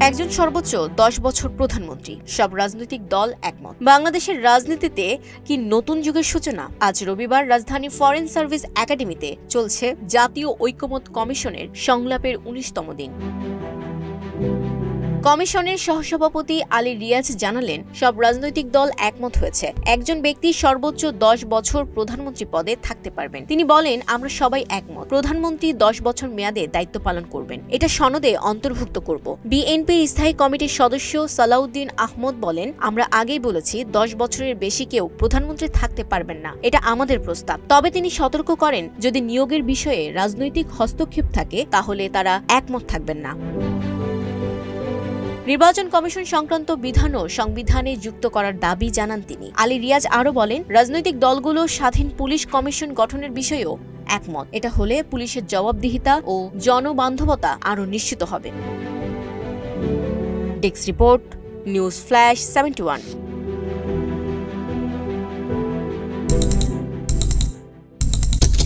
একজন সর্বোচ্চ 10 বছর প্রধানমন্ত্রী, সব রাজনৈতিক দল একমত। বাংলাদেশের রাজনীতিতে কি নতুন যুগের সূচনা? আজ রবিবার রাজধানী ফরেন সার্ভিস একাডেমিতে চলছে জাতীয় ঐকমত্য কমিশনের সংলাপের 19তম দিন। কমিশনের সহসভাপতি আলী রিয়াজ জানালেন, সব রাজনৈতিক দল একমত হয়েছে একজন ব্যক্তি সর্বোচ্চ 10 বছর প্রধানমন্ত্রী পদে থাকতে পারবেন। তিনি বলেন, আমরা সবাই একমত, প্রধানমন্ত্রী 10 বছর মেয়াদে দায়িত্ব পালন করবেন, এটা সনদে অন্তর্ভুক্ত করব। বিএনপির স্থায়ী কমিটির সদস্য সালাউদ্দিন আহমদ বলেন, আমরা আগেই বলেছি 10 বছরের বেশি কেউ প্রধানমন্ত্রী থাকতে পারবেন না, এটা আমাদের প্রস্তাব। তবে তিনি সতর্ক করেন, যদি নিয়োগের বিষয়ে রাজনৈতিক হস্তক্ষেপ থাকে তাহলে তারা একমত থাকবেন না। নির্বাচন কমিশন সংক্রান্ত বিধানও সংবিধানে যুক্ত করার দাবি জানান তিনি। আলী রিয়াজ আরও বলেন, রাজনৈতিক দলগুলো স্বাধীন পুলিশ কমিশন গঠনের বিষয়েও একমত। এটা হলে পুলিশের জবাবদিহিতা ও জনবান্ধবতা আরও নিশ্চিত হবে। Desk report, news flash 71।